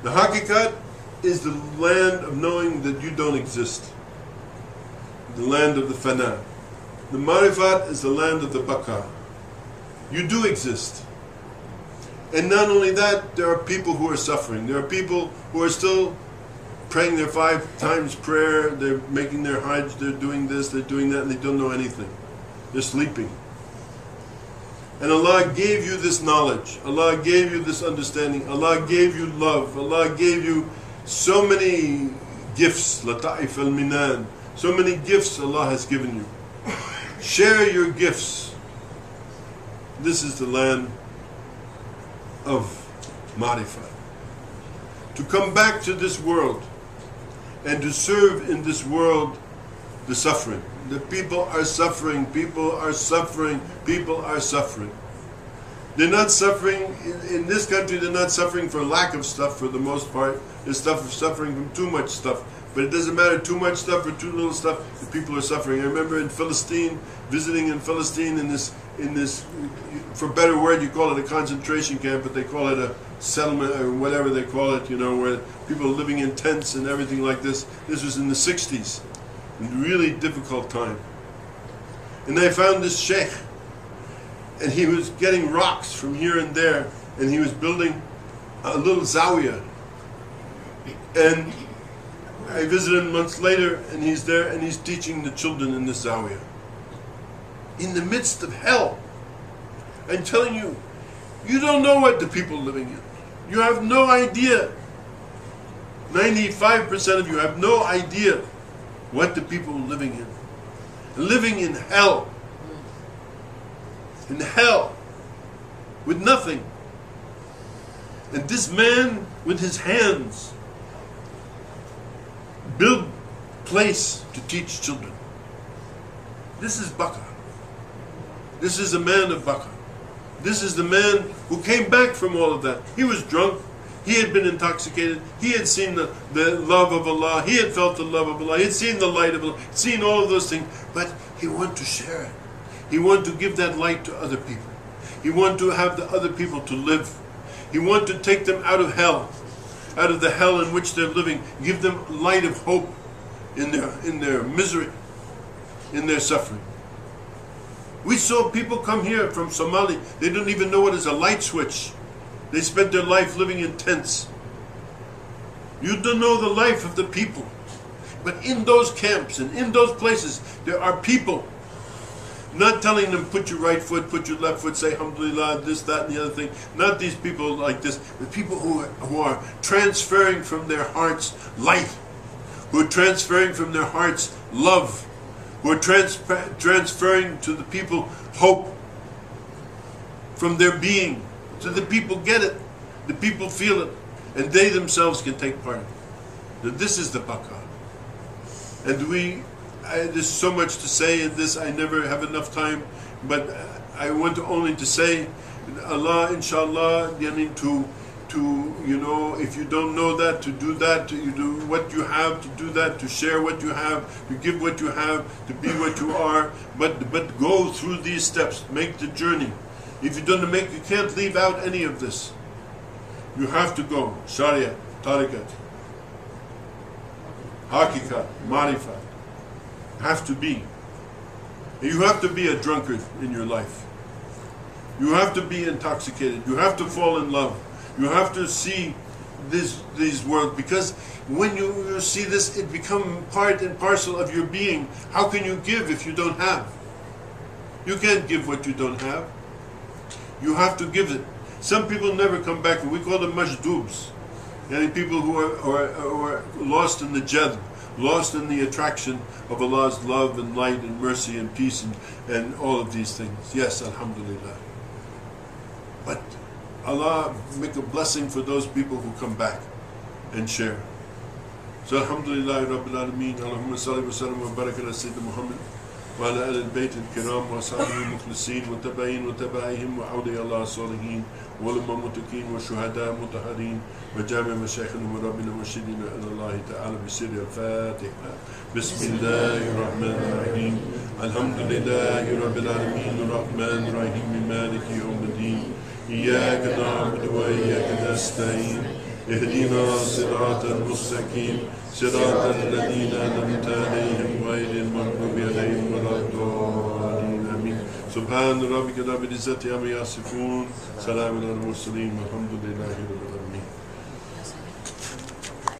The hakikat is the land of knowing that you don't exist. The land of the fana. The marifat is the land of the baqa. You do exist. And not only that, there are people who are suffering. There are people who are still praying their 5 times prayer, they're making their hajj, they're doing this, they're doing that, and they don't know anything. They're sleeping. And Allah gave you this knowledge. Allah gave you this understanding. Allah gave you love. Allah gave you so many gifts. Lata'if al-minan. So many gifts Allah has given you. Share your gifts. This is the land of Marifat. To come back to this world and to serve in this world the suffering. The people are suffering, people are suffering, people are suffering. They're not suffering, in this country they're not suffering for lack of stuff for the most part. They're suffering from too much stuff. But it doesn't matter too much stuff or too little stuff, the people are suffering. I remember in Palestine, visiting in Palestine in this, for better word, you call it a concentration camp, but they call it a settlement or whatever they call it, you know, where people are living in tents and everything like this. This was in the 60s. A really difficult time. And I found this sheikh, and he was getting rocks from here and there, and he was building a little zawiya. And I visited him months later, and he's there, and he's teaching the children in this zawiya. In the midst of hell. I'm telling you, you don't know what the people are living in. You have no idea. 95% of you have no idea what the people are living in. Living in hell. In hell. With nothing. And this man, with his hands, built place to teach children. This is Baqa. This is a man of Baqa. This is the man who came back from all of that. He was drunk. He had been intoxicated. He had seen the love of Allah. He had felt the love of Allah. He had seen the light of Allah. Seen all of those things. But he wanted to share it. He wanted to give that light to other people. He wanted to have the other people to live. He wanted to take them out of hell. Out of the hell in which they're living. Give them light of hope in their misery. In their suffering. We saw people come here from Somalia. They don't even know what is a light switch. They spent their life living in tents. You don't know the life of the people. But in those camps and in those places, there are people. Not telling them, put your right foot, put your left foot, say alhamdulillah, this, that, and the other thing. Not these people like this. The people who are transferring from their hearts light. Who are transferring from their hearts love. Who are transferring to the people hope from their being. So the people get it, the people feel it, and they themselves can take part. Now this is the Baqa. And there's so much to say in this, I never have enough time, but I want only to say, Allah, inshallah, to you know, if you don't know that, to do that, you do what you have, to do that, to share what you have, to give what you have, to be what you are, but go through these steps, make the journey. If you don't make, you can't leave out any of this. You have to go. Sharia, tariqat, haqiqat, marifat. Have to be. You have to be a drunkard in your life. You have to be intoxicated. You have to fall in love. You have to see these worlds, because when you see this, it becomes part and parcel of your being. How can you give if you don't have? You can't give what you don't have. You have to give it. Some people never come back. We call them majdoobs. Yani people who are lost in the jadb, lost in the attraction of Allah's love and light and mercy and peace and all of these things. Yes, alhamdulillah. But Allah make a blessing for those people who come back and share. So alhamdulillah Rabbil Alameen. Allahumma salli wa sallam wa barak ala Sayyidina Muhammad wa ala al bayt al-kiram wa sahbihi mukhlisin wa tabayin wa tabaihim wa awliya Allah salihin wa ulama mutakin wa shuhada mutaharin wa jami' mashayikhina wa rabbina murshidina ila Allah ta'ala bi sirri al-Fatiha. Bismillahir Rahmanir Rahim. Alhamdulillahi Rabbil Alameen Ar-Rahmanir Rahim Maliki Yawmiddin. إياك نعبد وإياك نستعين اهدنا صراط المستقيم صراط الذين أنعمت عليهم غير المغضوب عليهم ولا الضالين آمين. سبحان ربك رب العزة عما يصفون سلام على المرسلين والحمد لله رب العالمين.